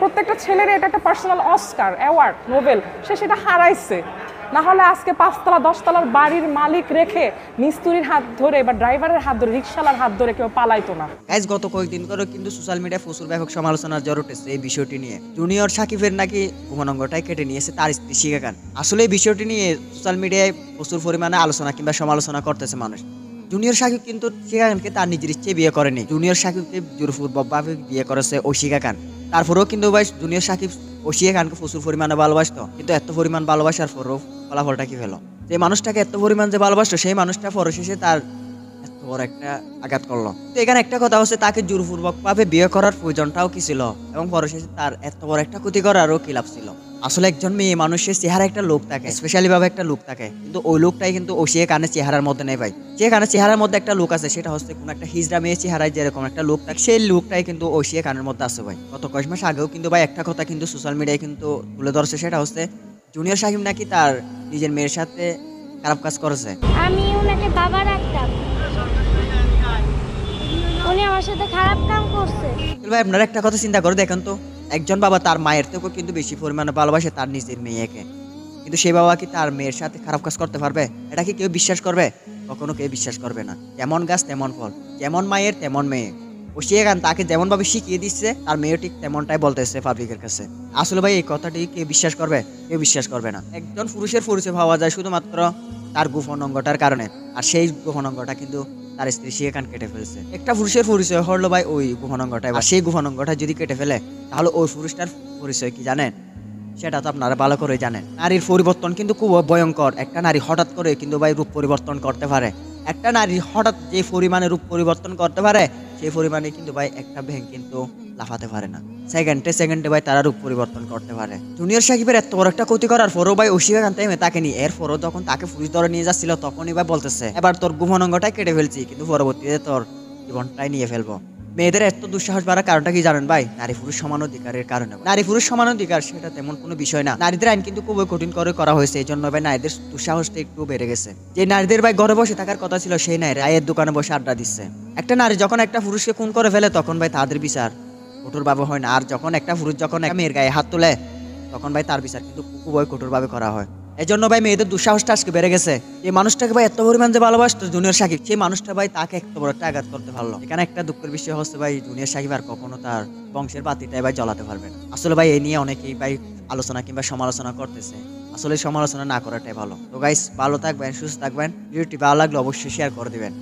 প্রত্যেকটা ছেলের এটা একটা পার্সোনাল অস্কার অ্যাওয়ার্ড নোবেল, সে সেটা হারাইছে। না হলে আজকে 5তলা 10তলার বাড়ির মালিক রেখে মিস্ত্রির হাত ধরে বা ড্রাইভারের হাত ধরে রিক্সাওয়ালার হাত ধরে কেউ পালাইতো না। গাইস গত কয়েকদিন ধরে কিন্তু সোশ্যাল মিডিয়ায় প্রচুর ব্যাপক সমালোচনার জ্বর উঠেছে এই বিষয়টি নিয়ে। জুনিয়র সাকিবের নাকি ভুবনঙ্গটাই কেটে নিয়েছে তার স্ত্রী শিখা খান। আসলে এই বিষয়টি নিয়ে সোশ্যাল মিডিয়ায় প্রচুর পরিমাণে আলোচনা কিংবা সমালোচনা করতেছে মানুষ। জুনিয়র সাকিব কিন্তু শিখা খানকে তার নিজের ইচ্ছে বিয়ে করেনি। জুনিয়র সাকিবকে জোরপূর্বকভাবে বিয়ে করেছে ওই শিখা খান। তারপরেও কিন্তু ভাই জুনিয়র সাকিব ও শিখা খানকে প্রচুর পরিমাণে ভালোবাসতো, কিন্তু এত পরিমাণ ভালোবাসার পরেও ফলাফলটা কি হলো? যে মানুষটাকে এত পরিমাণ যে ভালোবাসতো সেই মানুষটা পরশেষে তার এত বড় একটা আঘাত করলো। তো এখানে একটা কথা হচ্ছে তাকে জোরপূর্বক ভাবে বিয়ে করার প্রয়োজনটাও কি ছিল, এবং পরশেষে তার এত বড় একটা ক্ষতি করারও কি লাভ ছিল? আসলে একজন মেয়ে মানুষের চেহারা একটা লোক থাকে, স্পেশালি ভাবে একটা লোক থাকে, কিন্তু ওই লোকটাই কিন্তু ওশিয়া কানের চেহারার মধ্যে নেই ভাই। যে কানের চেহারার মধ্যে একটা লোক আছে সেটা হচ্ছে কোন একটা হিজড়া মেয়ে চেহারায় যেরকম একটা লোক থাকে সেই লোকটাই কিন্তু ওশিয়া কানের মধ্যে আছে ভাই। গত কয়েক মাস আগেও কিন্তু ভাই একটা কথা কিন্তু সোশ্যাল মিডিয়ায় কিন্তু তুলে ধরছে, সেটা হচ্ছে জুনিয়র সাকিব নাকি তার নিজের মেয়ের সাথে খারাপ কাজ করেছে। আমি ওনাকে বাবা রাখতাম, উনি আমার সাথে খারাপ কাম করছে। ভাই আপনারা একটা কথা চিন্তা করে দেখেন তো, একজন বাবা তার মায়ের থেকেও কিন্তু বেশি পরিমাণে ভালোবাসে তার নিজের মেয়েকে, কিন্তু সেই বাবা কি তার মেয়ের সাথে খারাপ কাজ করতে পারবে? এটা কি কেউ বিশ্বাস করবে? কখনো কেউ বিশ্বাস করবে না। যেমন গাছ তেমন ফল, যেমন মায়ের তেমন মেয়ে। ও সে গান তাকে যেমন ভাবে শিখিয়ে দিচ্ছে তার মেয়ে ঠিক তেমনটাই বলতেছে পাবলিকের কাছে। আসলে ভাই এই কথাটি কেউ বিশ্বাস করবে? কেউ বিশ্বাস করবে না। একজন পুরুষের পরিচয় পাওয়া যায় শুধুমাত্র তার গোপন অঙ্গটার কারণে, আর সেই গোপন অঙ্গটা কিন্তু তার স্ত্রী শিখা খান কেটে ফেলছে। একটা পুরুষের পরিচয় হলো ভাই ওই গোপন অঙ্গটাই, আর সেই গোপন অঙ্গটা যদি কেটে ফেলে তাহলে ওই পুরুষটার পরিচয় কি জানেন? সেটা তো আপনারা ভালো করে জানেন। নারীর পরিবর্তন কিন্তু খুব ভয়ঙ্কর। একটা নারী হঠাৎ করে কিন্তু ভাই রূপ পরিবর্তন করতে পারে। একটা নারী হঠাৎ যে পরিমাণে রূপ পরিবর্তন করতে পারে সেই পরিমাণে কিন্তু ভাই একটা ব্যাংক কিন্তু লাফাতে পারে না। সেকেন্ডে ভাই তারা রূপ পরিবর্তন করতে পারে। জুনিয়র সাকিবের এত বড় একটা ক্ষতি করার পরও ভাই ওশিকা খান তাকে নিয়ে এরপরও যখন তাকে পুলিশ ধরে নিয়ে যাচ্ছিল তখনই ভাই বলতেছে এবার তোর গোপন অঙ্গটাই কেটে ফেলছি, কিন্তু পরবর্তীতে তোর জীবনটাই নিয়ে ফেলবো। মেয়েদের এত দুঃসাহস বাড়ার কারণটা কি জানেন ভাই? নারী পুরুষ সমান অধিকারের কারণে। নারী পুরুষ সমান অধিকার সেটা তেমন কোনো বিষয় না। নারীদের আইন কিন্তু খুবই কঠিন করে করা হয়েছে, এই জন্য ভাই নারীদের দুঃসাহসটা একটু বেড়ে গেছে। যে নারীদের ভাই ঘরে বসে থাকার কথা ছিল সেই নারী রায়ের দোকানে বসে আড্ডা দিচ্ছে। একটা নারী যখন একটা পুরুষকে খুন করে ফেলে তখন ভাই তাদের বিচার কঠোরভাবে হয় না, আর যখন একটা পুরুষ যখন একটা মেয়ের গায়ে হাত তোলে তখন ভাই তার বিচার কিন্তু খুবই কঠোরভাবে করা হয়। এই জন্য ভাই মেয়েদের দুঃসাহসটা আজকে বেড়ে গেছে। এই মানুষটাকে ভাই এত পরিমাণ যে ভালোবাসতো জুনিয়র সাকিব, সেই মানুষটা ভাই তাকে এত বড় একটা আঘাত করতে পারলো। এখানে একটা দুঃখের বিষয় হচ্ছে ভাই জুনিয়র সাকিব আর কখনো তার বংশের বাতিটাই ভাই জ্বলাতে পারবে না। আসলে ভাই এই নিয়ে অনেকেই ভাই আলোচনা কিংবা সমালোচনা করতেছে, আসলে সমালোচনা না করাটাই ভালো। তো গাইস ভালো থাকবেন, সুস্থ থাকবেন। ভিডিওটি ভালো লাগলে অবশ্যই শেয়ার করে দিবেন।